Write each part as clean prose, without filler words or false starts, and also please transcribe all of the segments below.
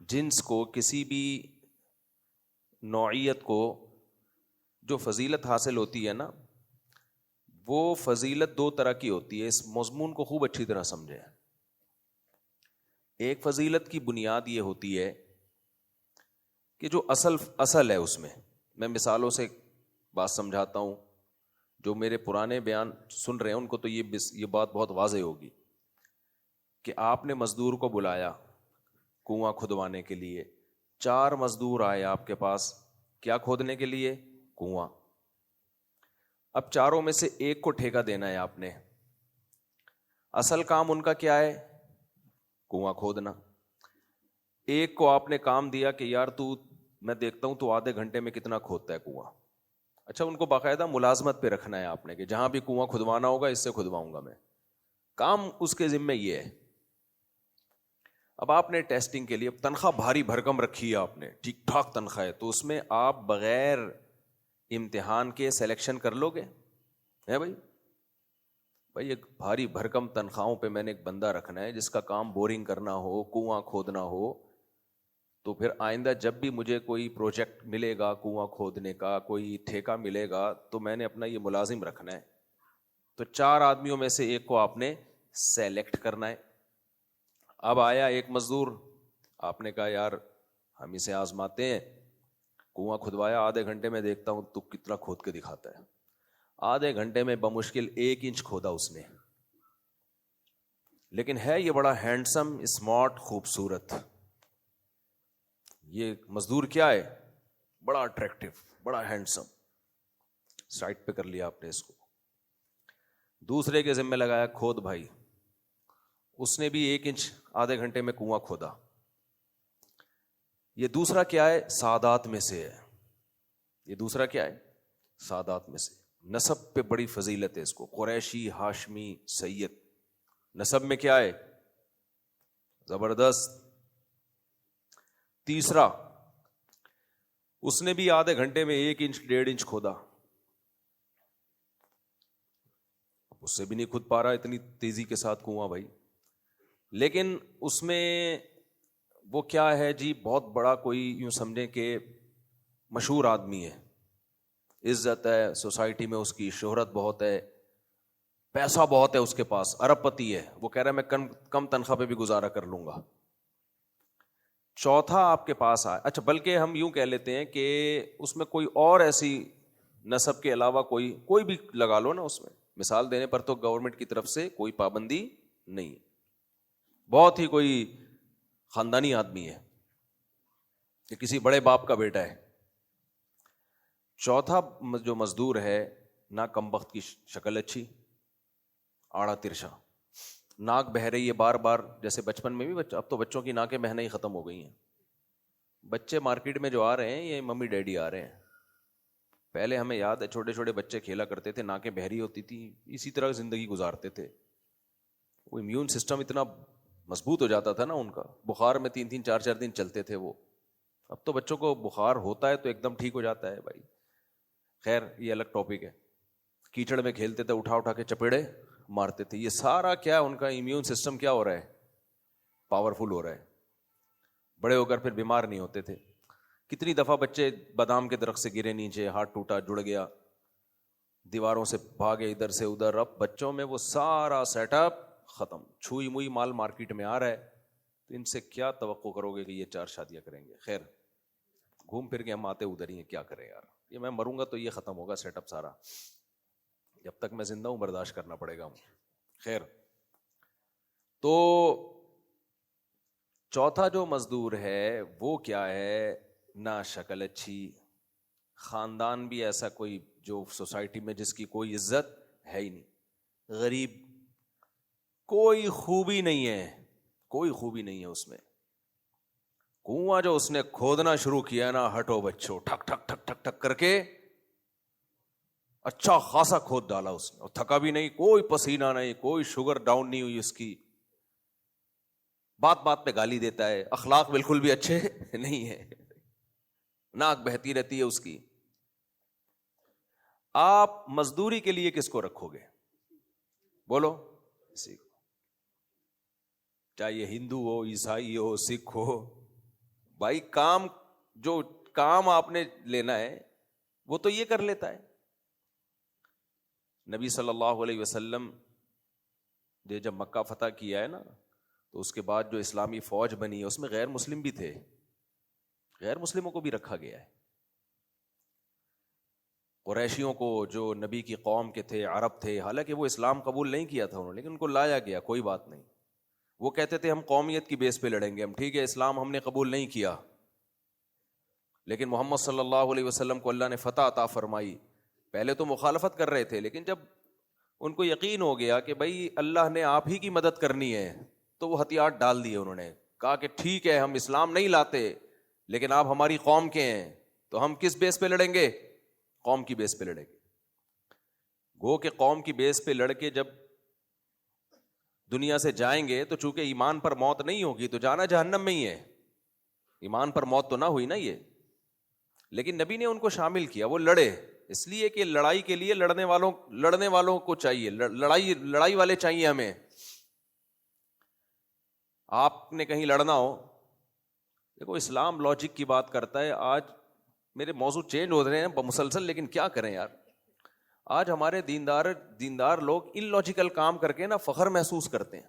جنس کو، کسی بھی نوعیت کو جو فضیلت حاصل ہوتی ہے نا، وہ فضیلت دو طرح کی ہوتی ہے. اس مضمون کو خوب اچھی طرح سمجھیں. ایک فضیلت کی بنیاد یہ ہوتی ہے کہ جو اصل ہے اس میں مثالوں سے بات سمجھاتا ہوں. جو میرے پرانے بیان سن رہے ہیں ان کو تو یہ بات بہت واضح ہوگی کہ آپ نے مزدور کو بلایا کنواں کھدوانے کے لیے. 4 مزدور آئے آپ کے پاس، کیا کھودنے کے لیے؟ کنواں. اب چاروں میں سے ایک کو ٹھیکہ دینا ہے آپ نے. اصل کام ان کا کیا ہے؟ کنواں کھودنا. ایک کو آپ نے کام دیا کہ یار میں دیکھتا ہوں تو آدھے گھنٹے میں کتنا کھودتا ہے کنواں. اچھا، ان کو باقاعدہ ملازمت پہ رکھنا ہے آپ نے کہ جہاں بھی کنواں کھدوانا ہوگا اس سے کھدواؤں گا میں. کام اس کے ذمہ یہ ہے. اب آپ نے ٹیسٹنگ کے لیے تنخواہ بھاری بھرکم رکھی ہے، آپ نے ٹھیک ٹھاک تنخواہ ہے، تو اس میں آپ بغیر امتحان کے سلیکشن کر لو گے؟ ہے بھائی ایک بھاری بھرکم تنخواہوں پہ میں نے ایک بندہ رکھنا ہے جس کا کام بورنگ کرنا ہو، کنواں کھودنا ہو، تو پھر آئندہ جب بھی مجھے کوئی پروجیکٹ ملے گا کنواں کھودنے کا، کوئی ٹھیکہ ملے گا، تو میں نے اپنا یہ ملازم رکھنا ہے. تو 4 آدمیوں میں سے ایک کو آپ نے سیلیکٹ کرنا ہے. اب آیا ایک مزدور، آپ نے کہا یار ہم اسے آزماتے ہیں. کنواں کھدوایا، آدھے گھنٹے میں دیکھتا ہوں تو کتنا کھود کے دکھاتا ہے. آدھے گھنٹے میں بمشکل 1 انچ کھودا اس نے، لیکن ہے یہ بڑا ہینڈسم، اسمارٹ، خوبصورت. یہ مزدور کیا ہے؟ بڑا اٹریکٹیو، بڑا ہینڈسم. سائٹ پہ کر لیا آپ نے اس کو. دوسرے کے ذمہ لگایا کھود بھائی. اس نے بھی 1 انچ آدھے گھنٹے میں کنواں کھودا. یہ دوسرا کیا ہے؟ سادات میں سے ہے. یہ دوسرا کیا ہے؟ سادات میں سے. نسب پہ بڑی فضیلت ہے اس کو، قریشی، ہاشمی، سید. نسب میں کیا ہے؟ زبردست. تیسرا، اس نے بھی آدھے گھنٹے میں 1 انچ 1.5 انچ کھودا. اس سے بھی نہیں کھود پا رہا اتنی تیزی کے ساتھ کنواں بھائی. لیکن اس میں وہ کیا ہے جی، بہت بڑا کوئی یوں سمجھیں کہ مشہور آدمی ہے، عزت ہے سوسائٹی میں، اس کی شہرت بہت ہے، پیسہ بہت ہے اس کے پاس، ارب پتی ہے. وہ کہہ رہا ہے میں کم تنخواہ پہ بھی گزارا کر لوں گا. چوتھا آپ کے پاس آئے. اچھا، بلکہ ہم یوں کہہ لیتے ہیں کہ اس میں کوئی اور ایسی نسب کے علاوہ کوئی بھی لگا لو نا اس میں. مثال دینے پر تو گورنمنٹ کی طرف سے کوئی پابندی نہیں ہے. بہت ہی کوئی خاندانی آدمی ہے کہ کسی بڑے باپ کا بیٹا ہے. چوتھا جو مزدور ہے، نہ کم بخت کی شکل اچھی، آڑا ترشا، ناک بہہ رہی ہے بار بار. جیسے بچپن میں بھی اب تو بچوں کی ناکیں بہنا ہی ختم ہو گئی ہیں. بچے مارکیٹ میں جو آ رہے ہیں یہ ممی ڈیڈی آ رہے ہیں. پہلے ہمیں یاد ہے چھوٹے چھوٹے بچے کھیلا کرتے تھے، ناکیں بہری ہوتی تھی، اسی طرح زندگی گزارتے تھے. وہ امیون سسٹم اتنا مضبوط ہو جاتا تھا نا ان کا، بخار میں 3 4 دن چلتے تھے وہ. اب تو بچوں کو بخار ہوتا ہے تو ایک دم ٹھیک ہو جاتا ہے بھائی. خیر یہ الگ ٹاپک ہے. کیچڑ میں کھیلتے تھے، اٹھا کے چپیڑے مارتے تھے. یہ سارا کیا ان کا امیون سسٹم کیا ہو رہا ہے؟ پاورفل ہو رہا ہے. بڑے ہو کر پھر بیمار نہیں ہوتے تھے. کتنی دفعہ بچے بادام کے درخت سے گرے نیچے، ہاتھ ٹوٹا، جڑ گیا، دیواروں سے بھاگے ادھر سے ادھر. اب بچوں میں وہ سارا سیٹ اپ ختم. چھوئی موئی مال مارکیٹ میں آ رہا ہے، تو ان سے کیا توقع کرو گے کہ یہ 4 شادیاں کریں گے؟ خیر گھوم پھر کے ہم آتے ادھر ہی ہیں. کیا کریں یار، یہ میں مروں گا تو یہ ختم ہوگا سیٹ اپ سارا. جب تک میں زندہ ہوں برداشت کرنا پڑے گا. خیر، تو چوتھا جو مزدور ہے وہ کیا ہے؟ نہ شکل اچھی، خاندان بھی ایسا کوئی جو سوسائٹی میں جس کی کوئی عزت ہے ہی نہیں، غریب، کوئی خوبی نہیں ہے، کوئی خوبی نہیں ہے اس میں. کنواں جو اس نے کھودنا شروع کیا نا، ہٹو بچوں، ٹھک ٹھک ٹھک ٹھک ٹھک کر کے اچھا خاصا کھود ڈالا اس نے. اور تھکا بھی نہیں، کوئی پسینہ نہیں، کوئی شوگر ڈاؤن نہیں ہوئی اس کی. بات بات پہ گالی دیتا ہے، اخلاق بالکل بھی اچھے نہیں ہے، ناک بہتی رہتی ہے اس کی. آپ مزدوری کے لیے کس کو رکھو گے؟ بولو. کسی کو، چاہے ہندو ہو، عیسائی ہو، سکھ ہو، بھائی کام جو کام آپ نے لینا ہے وہ تو یہ کر لیتا ہے. نبی صلی اللہ علیہ وسلم نے جب مکہ فتح کیا ہے نا تو اس کے بعد جو اسلامی فوج بنی ہے اس میں غیر مسلم بھی تھے, غیر مسلموں کو بھی رکھا گیا ہے. قریشیوں کو جو نبی کی قوم کے تھے, عرب تھے, حالانکہ وہ اسلام قبول نہیں کیا تھا انہوں نے, لیکن ان کو لایا گیا, کوئی بات نہیں. وہ کہتے تھے ہم قومیت کی بیس پہ لڑیں گے, ہم ٹھیک ہے اسلام ہم نے قبول نہیں کیا, لیکن محمد صلی اللہ علیہ وسلم کو اللہ نے فتح عطا فرمائی. پہلے تو مخالفت کر رہے تھے, لیکن جب ان کو یقین ہو گیا کہ بھائی اللہ نے آپ ہی کی مدد کرنی ہے تو وہ ہتھیار ڈال دیے. انہوں نے کہا کہ ٹھیک ہے ہم اسلام نہیں لاتے لیکن آپ ہماری قوم کے ہیں تو ہم کس بیس پہ لڑیں گے, قوم کی بیس پہ لڑیں گے. گو کہ قوم کی بیس پہ لڑ کے جب دنیا سے جائیں گے تو چونکہ ایمان پر موت نہیں ہوگی تو جانا جہنم میں ہی ہے, ایمان پر موت تو نہ ہوئی نا یہ. لیکن نبی نے ان کو شامل کیا, وہ لڑے, اس لیے کہ لڑائی کے لیے لڑنے والوں کو چاہیے, لڑائی والے چاہیے ہمیں. آپ نے کہیں لڑنا ہو, دیکھو اسلام لاجک کی بات کرتا ہے. آج میرے موضوع چینج ہو رہے ہیں مسلسل, لیکن کیا کریں یار, آج ہمارے دیندار لوگ ان لاجیکل کام کر کے نا فخر محسوس کرتے ہیں.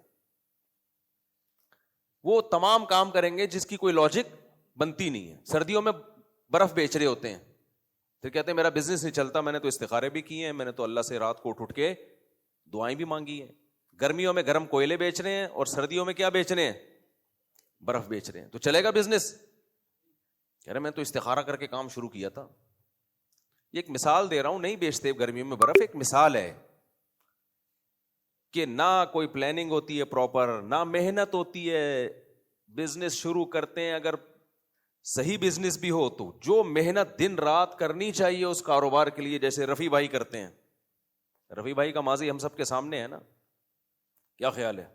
وہ تمام کام کریں گے جس کی کوئی لاجک بنتی نہیں ہے. سردیوں میں برف بیچ رہے ہوتے ہیں, پھر کہتے ہیں میرا بزنس نہیں چلتا, میں نے تو استخارے بھی کیے ہیں, میں نے تو اللہ سے رات کو اٹھ کے دعائیں بھی مانگی ہیں. گرمیوں میں گرم کوئلے بیچ رہے ہیں اور سردیوں میں کیا بیچ رہے ہیں, برف بیچ رہے ہیں. تو چلے گا بزنس؟ کہہ رہے میں تو استخارہ کر کے کام شروع کیا تھا. یہ ایک مثال دے رہا ہوں, نہیں بیچتے گرمیوں میں برف, ایک مثال ہے کہ نہ کوئی پلاننگ ہوتی ہے پراپر, نہ محنت ہوتی ہے. بزنس شروع کرتے ہیں, اگر صحیح بزنس بھی ہو تو جو محنت دن رات کرنی چاہیے اس کاروبار کے لیے, جیسے رفیع بھائی کرتے ہیں. رفیع بھائی کا ماضی ہم سب کے سامنے ہے نا, کیا خیال ہے؟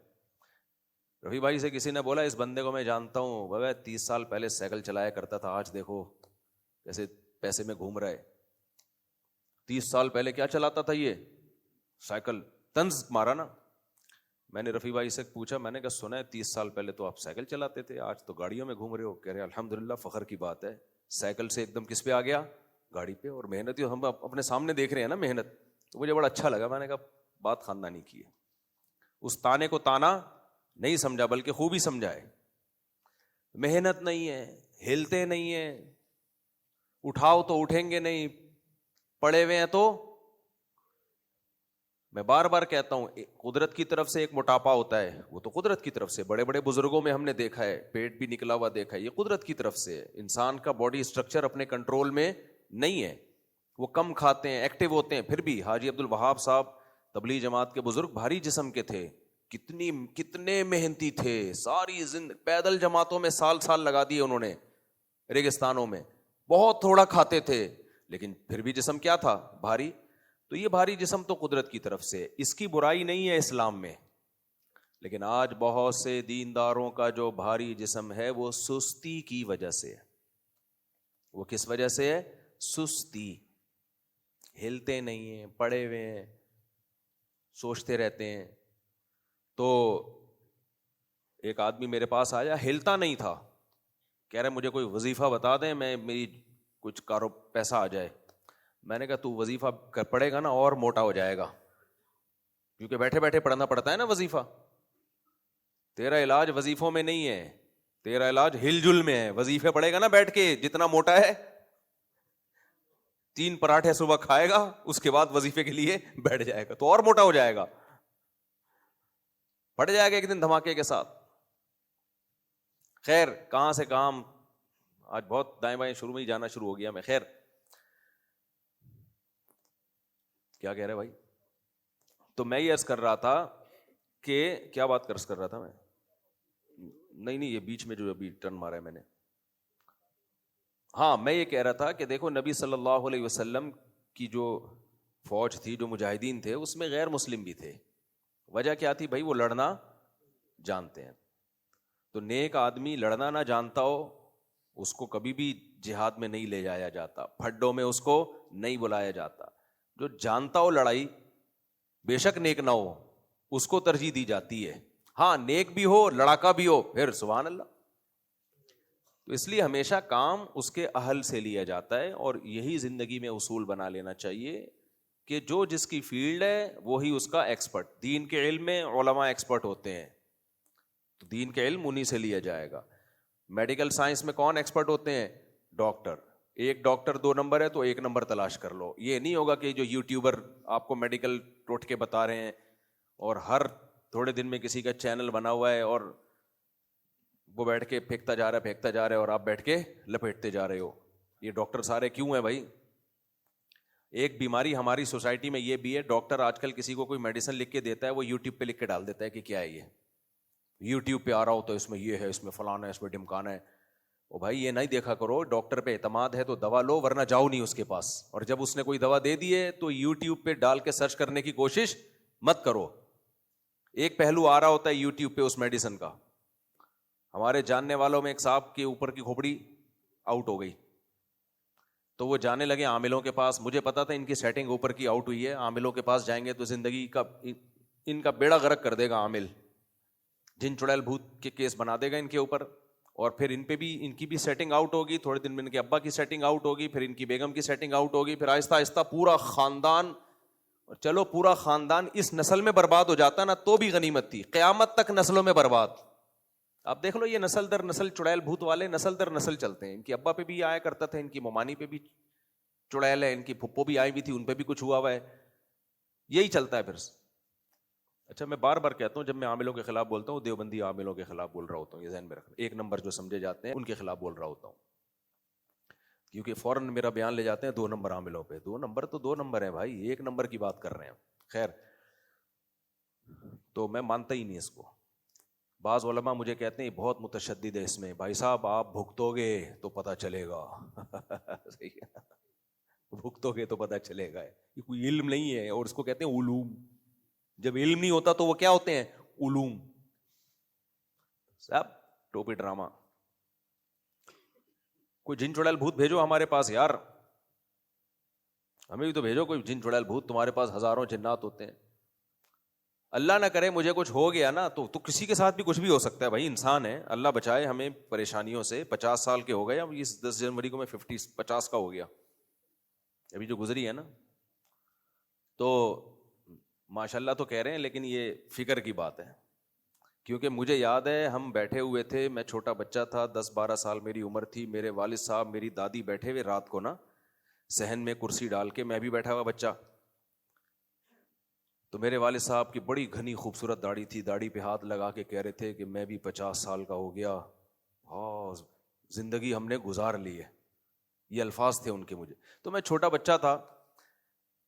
رفیع بھائی سے کسی نے بولا اس بندے کو میں جانتا ہوں, بابا 30 سال پہلے سائیکل چلایا کرتا تھا, آج دیکھو کیسے پیسے میں گھوم رہا ہے. 30 سال پہلے کیا چلاتا تھا یہ سائیکل, طنز مارا نا. میں نے رفیع بھائی سے پوچھا, میں نے کہا سنا ہے 30 سال پہلے تو آپ سائیکل چلاتے تھے, آج تو گاڑیوں میں گھوم رہے ہو. کہہ رہے الحمدللہ فخر کی بات ہے, سائیکل سے ایک دم کس پہ آ گیا, گاڑی پہ. اور محنت ہم اپنے سامنے دیکھ رہے ہیں نا محنت, تو مجھے بڑا اچھا لگا. میں نے کہا بات خاندانی کی ہے. اس تانے کو تانا نہیں سمجھا بلکہ خوبی سمجھا ہے. محنت نہیں ہے, ہلتے نہیں ہیں, اٹھاؤ تو اٹھیں گے نہیں, پڑے ہوئے ہیں. تو میں بار بار کہتا ہوں قدرت کی طرف سے ایک موٹاپا ہوتا ہے, وہ تو قدرت کی طرف سے, بڑے بڑے بزرگوں میں ہم نے دیکھا ہے پیٹ بھی نکلا ہوا دیکھا ہے, یہ قدرت کی طرف سے. انسان کا باڈی اسٹرکچر اپنے کنٹرول میں نہیں ہے, وہ کم کھاتے ہیں, ایکٹیو ہوتے ہیں. پھر بھی حاجی عبد الوہاب صاحب تبلیغ جماعت کے بزرگ بھاری جسم کے تھے, کتنے محنتی تھے, ساری پیدل جماعتوں میں سال لگا دیے انہوں نے, ریگستانوں میں, بہت تھوڑا کھاتے تھے, لیکن پھر بھی جسم کیا تھا, بھاری. تو یہ بھاری جسم تو قدرت کی طرف سے, اس کی برائی نہیں ہے اسلام میں. لیکن آج بہت سے دینداروں کا جو بھاری جسم ہے وہ سستی کی وجہ سے ہے. وہ کس وجہ سے ہے؟ سستی. ہلتے نہیں ہیں, پڑے ہوئے ہیں, سوچتے رہتے ہیں. تو ایک آدمی میرے پاس آیا, ہلتا نہیں تھا, کہہ رہے مجھے کوئی وظیفہ بتا دیں, میری کچھ پیسہ آ جائے. میں نے کہا تو وظیفہ پڑھے گا نا اور موٹا ہو جائے گا, کیونکہ بیٹھے بیٹھے پڑھنا پڑتا ہے نا وظیفہ. تیرا علاج وظیفوں میں نہیں ہے, تیرا علاج ہل جل میں ہے. وظیفے پڑھے گا نا بیٹھ کے, جتنا موٹا ہے 3 پراٹھے صبح کھائے گا, اس کے بعد وظیفے کے لیے بیٹھ جائے گا تو اور موٹا ہو جائے گا, پڑ جائے گا ایک دن دھماکے کے ساتھ. خیر کہاں سے کام, آج بہت دائیں بائیں شروع میں ہی جانا شروع ہو گیا میں. خیر کیا کہہ رہے بھائی؟ تو میں یہ عرض کر رہا تھا کہ کیا بات عرض کر رہا تھا میں, نہیں یہ بیچ میں جو ابھی ٹرن مارا ہے میں نے, ہاں میں یہ کہہ رہا تھا کہ دیکھو نبی صلی اللہ علیہ وسلم کی جو فوج تھی, جو مجاہدین تھے, اس میں غیر مسلم بھی تھے. وجہ کیا تھی بھائی؟ وہ لڑنا جانتے ہیں. تو نیک آدمی لڑنا نہ جانتا ہو اس کو کبھی بھی جہاد میں نہیں لے جایا جاتا, پھڈوں میں اس کو نہیں بلایا جاتا. جو جانتا ہو لڑائی, بے شک نیک نہ ہو, اس کو ترجیح دی جاتی ہے. ہاں نیک بھی ہو, لڑاکا بھی ہو, پھر سبحان اللہ. تو اس لیے ہمیشہ کام اس کے اہل سے لیا جاتا ہے، اور یہی زندگی میں اصول بنا لینا چاہیے کہ جو جس کی فیلڈ ہے وہی اس کا ایکسپرٹ. دین کے علم میں علماء ایکسپرٹ ہوتے ہیں، تو دین کے علم انہی سے لیا جائے گا. میڈیکل سائنس میں کون ایکسپرٹ ہوتے ہیں؟ ڈاکٹر. ایک ڈاکٹر 2 نمبر ہے تو 1 نمبر تلاش کر لو. یہ نہیں ہوگا کہ جو یوٹیوبر آپ کو میڈیکل ٹوٹکے بتا رہے ہیں اور ہر تھوڑے دن میں کسی کا چینل بنا ہوا ہے اور وہ بیٹھ کے پھینکتا جا رہا ہے اور آپ بیٹھ کے لپیٹتے جا رہے ہو. یہ ڈاکٹر سارے کیوں ہیں بھائی؟ ایک بیماری ہماری سوسائٹی میں یہ بھی ہے، ڈاکٹر آج کل کسی کو کوئی میڈیسن لکھ کے دیتا ہے، وہ یوٹیوب پہ لکھ کے ڈال دیتا ہے کہ کیا ہے یہ، یوٹیوب پہ آ رہا ہو تو اس میں یہ ہے، اس میں فلانا ہے، اس میں ڈمکانا ہے. او بھائی یہ نہیں دیکھا کرو، ڈاکٹر پہ اعتماد ہے تو دوا لو، ورنہ جاؤ نہیں اس کے پاس. اور جب اس نے کوئی دوا دے دی ہے تو یوٹیوب پہ ڈال کے سرچ کرنے کی کوشش مت کرو. ایک پہلو آ رہا ہوتا ہے یوٹیوب پہ اس میڈیسن کا. ہمارے جاننے والوں میں ایک صاحب کے اوپر کی کھوپڑی آؤٹ ہو گئی تو وہ جانے لگے عاملوں کے پاس. مجھے پتا تھا ان کی سیٹنگ اوپر کی آؤٹ ہوئی ہے، عاملوں کے پاس جائیں گے تو زندگی کا ان کا بیڑا غرق کر دے گا عامل. جن چڑیل بھوت کے کیس بنا دے گا ان کے اوپر، اور پھر ان پہ بھی ان کی بھی سیٹنگ آؤٹ ہوگی. تھوڑے دن میں ان کے ابا کی سیٹنگ آؤٹ ہوگی، پھر ان کی بیگم کی سیٹنگ آؤٹ ہوگی، پھر آہستہ آہستہ پورا خاندان. چلو پورا خاندان اس نسل میں برباد ہو جاتا نا تو بھی غنیمت تھی، قیامت تک نسلوں میں برباد. آپ دیکھ لو یہ نسل در نسل چڑیل بھوت والے نسل در نسل چلتے ہیں. ان کی ابا پہ بھی آیا کرتا تھا، ان کی ممانی پہ بھی چڑیل ہے، ان کی پھپھو بھی آئی بھی تھی، ان پہ بھی کچھ ہوا ہوا ہے. یہی چلتا ہے پھر. اچھا میں بار بار کہتا ہوں جب میں عاملوں کے خلاف بولتا ہوں دیوبندی عاملوں کے خلاف بول رہا ہوتا ہوں، یہ ذہن میں رکھنا. 1 نمبر جو سمجھے جاتے ہیں ان کے خلاف بول رہا ہوتا ہوں، کیونکہ فوراً میرا بیان لے جاتے ہیں 2 نمبر عاملوں پہ. 2 نمبر تو 2 نمبر ہیں بھائی، 1 نمبر کی بات کر رہے ہیں. خیر تو میں مانتا ہی نہیں اس کو. بعض علماء مجھے کہتے ہیں بہت متشدد ہے اس میں. بھائی صاحب آپ بھگتو گے تو پتہ چلے گا. صحیح ہے، بھگتو گے تو پتہ چلے گا. یہ کوئی علم نہیں ہے، اور اس کو کہتے ہیں علوم. جب علم نہیں ہوتا تو وہ کیا ہوتے ہیں؟ علوم. صاحب ٹوپی ڈرامہ. کوئی جن چڑیل بھوت بھیجو ہمارے پاس یار، ہمیں بھی تو بھیجو کوئی جن چڑیل بھوت. تمہارے پاس ہزاروں جنات ہوتے ہیں. اللہ نہ کرے مجھے کچھ ہو گیا نا تو کسی کے ساتھ بھی کچھ بھی ہو سکتا ہے بھائی، انسان ہے. اللہ بچائے ہمیں پریشانیوں سے. 50 سال کے ہو گئے اب، اس 10 جنوری کو میں 50 کا ہو گیا ابھی جو گزری ہے نا. تو ماشاء اللہ تو کہہ رہے ہیں، لیکن یہ فکر کی بات ہے. کیونکہ مجھے یاد ہے ہم بیٹھے ہوئے تھے، میں چھوٹا بچہ تھا، 10-12 سال میری عمر تھی. میرے والد صاحب میری دادی بیٹھے ہوئے رات کو نا صحن میں کرسی ڈال کے، میں بھی بیٹھا ہوا بچہ. تو میرے والد صاحب کی بڑی گھنی خوبصورت داڑھی تھی، داڑھی پہ ہاتھ لگا کے کہہ رہے تھے کہ میں بھی 50 سال کا ہو گیا، ہاں زندگی ہم نے گزار لی ہے. یہ الفاظ تھے ان کے مجھے. تو میں چھوٹا بچہ تھا،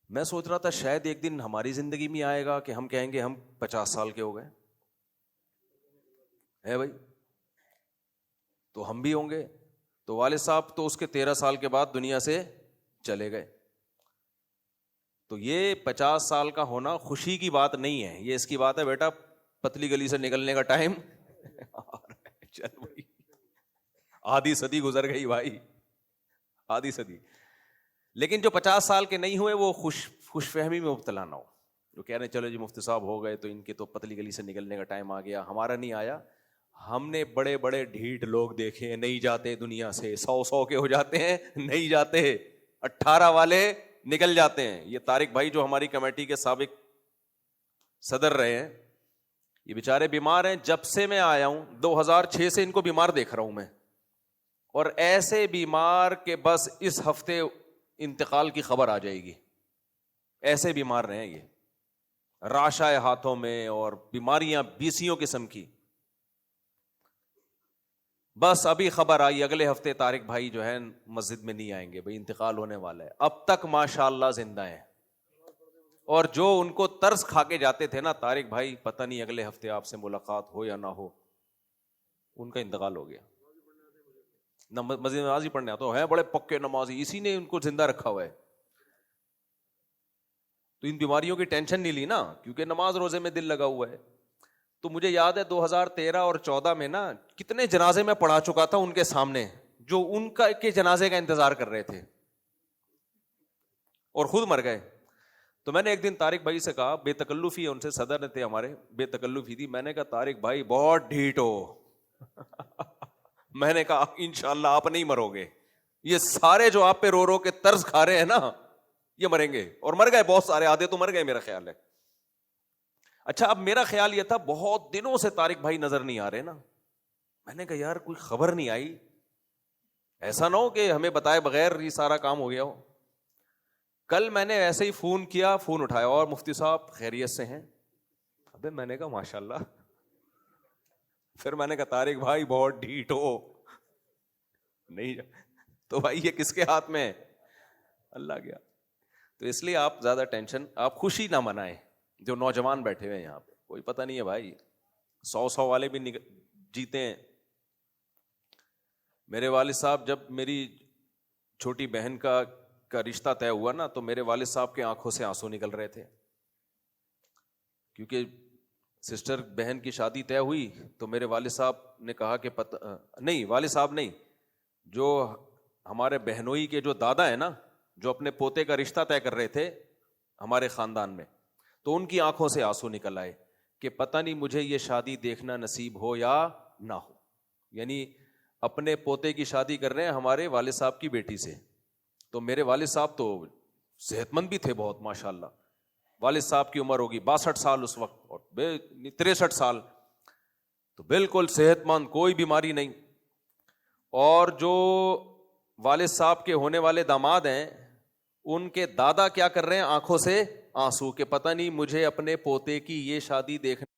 میں سوچ رہا تھا شاید ایک دن ہماری زندگی میں آئے گا کہ ہم کہیں گے ہم 50 سال کے ہو گئے ہے بھائی، تو ہم بھی ہوں گے. تو والد صاحب تو اس کے 13 سال کے بعد دنیا سے چلے گئے. تو یہ 50 سال کا ہونا خوشی کی بات نہیں ہے، یہ اس کی بات ہے بیٹا پتلی گلی سے نکلنے کا ٹائم. چل بھائی آدھی صدی گزر گئی بھائی، آدھی صدی. لیکن جو 50 سال کے نہیں ہوئے وہ خوش فہمی میں مبتلا نہ ہو، جو کہہ رہے ہیں چلو جی مفتی صاحب ہو گئے تو ان کے تو پتلی گلی سے نکلنے کا ٹائم آ گیا. ہمارا نہیں آیا. ہم نے بڑے بڑے ڈھیٹ لوگ دیکھے ہیں، نہیں جاتے دنیا سے. 100 کے ہو جاتے ہیں، نہیں جاتے. 18 والے نکل جاتے ہیں. یہ طارق بھائی جو ہماری کمیٹی کے سابق صدر رہے ہیں، یہ بیچارے بیمار ہیں. جب سے میں آیا ہوں 2006 سے ان کو بیمار دیکھ رہا ہوں میں، اور ایسے بیمار کہ بس اس ہفتے انتقال کی خبر آ جائے گی. ایسے بیمار رہے ہیں یہ، راشا ہے ہاتھوں میں اور بیماریاں بیسیوں قسم کی. بس ابھی خبر آئی اگلے ہفتے طارق بھائی جو ہے مسجد میں نہیں آئیں گے بھائی، انتقال ہونے والا ہے. اب تک ماشاءاللہ زندہ ہیں. اور جو ان کو ترس کھا کے جاتے تھے نا طارق بھائی پتہ نہیں اگلے ہفتے آپ سے ملاقات ہو یا نہ ہو، ان کا انتقال ہو گیا. مسجد میں نماز ہی پڑھنے آتے ہیں، بڑے پکے نمازی، اسی نے ان کو زندہ رکھا ہوا ہے. تو ان بیماریوں کی ٹینشن نہیں لی نا، کیونکہ نماز روزے میں دل لگا ہوا ہے. تو مجھے یاد ہے 2013 اور 14 میں نا کتنے جنازے میں پڑھا چکا تھا ان کے سامنے، جو ان کا کے جنازے کا انتظار کر رہے تھے اور خود مر گئے. تو میں نے ایک دن طارق بھائی سے کہا، بے تکلفی ہے ان سے، صدر تھے ہمارے، بے تکلفی تھی. میں نے کہا طارق بھائی بہت ڈھیٹ ہو. میں نے کہا انشاءاللہ آپ نہیں مرو گے، یہ سارے جو آپ پہ رو رو کے طرز کھا رہے ہیں نا یہ مریں گے، اور مر گئے بہت سارے، آدھے تو مر گئے میرا خیال ہے۔ اچھا اب میرا خیال یہ تھا بہت دنوں سے طارق بھائی نظر نہیں آ رہے نا، میں نے کہا یار کوئی خبر نہیں آئی، ایسا نہ ہو کہ ہمیں بتائے بغیر یہ سارا کام ہو گیا ہو۔ کل میں نے ایسے ہی فون کیا، فون اٹھایا اور مفتی صاحب خیریت سے ہیں؟ ابے میں نے کہا ماشاءاللہ۔ پھر میں نے کہا طارق بھائی بہت ڈھیٹ ہو، نہیں تو بھائی یہ کس کے ہاتھ میں ہے؟ اللہ گیا۔ تو اس لیے آپ زیادہ ٹینشن، آپ خوشی نہ منائیں۔ جو نوجوان بیٹھے ہوئے ہیں یہاں پہ، کوئی پتہ نہیں ہے بھائی، 100 والے بھی جیتے ہیں۔ میرے والد صاحب جب میری چھوٹی بہن کا رشتہ طے ہوا نا تو میرے والد صاحب کے آنکھوں سے آنسو نکل رہے تھے، کیونکہ سسٹر بہن کی شادی طے ہوئی تو میرے والد صاحب نے کہا کہ نہیں، والد صاحب نہیں، جو ہمارے بہنوئی کے جو دادا ہیں نا، جو اپنے پوتے کا رشتہ طے کر رہے تھے ہمارے خاندان میں، تو ان کی آنکھوں سے آنسو نکل آئے کہ پتہ نہیں مجھے یہ شادی دیکھنا نصیب ہو یا نہ ہو۔ یعنی اپنے پوتے کی شادی کر رہے ہیں ہمارے والد صاحب کی بیٹی سے، تو میرے والد صاحب تو صحت مند بھی تھے بہت ماشاءاللہ، والد صاحب کی عمر ہوگی 62 سال اس وقت، اور 63 سال، تو بالکل صحت مند، کوئی بیماری نہیں۔ اور جو والد صاحب کے ہونے والے داماد ہیں ان کے دادا کیا کر رہے ہیں؟ آنکھوں سے آنسو کہ پتہ نہیں مجھے اپنے پوتے کی یہ شادی دیکھنا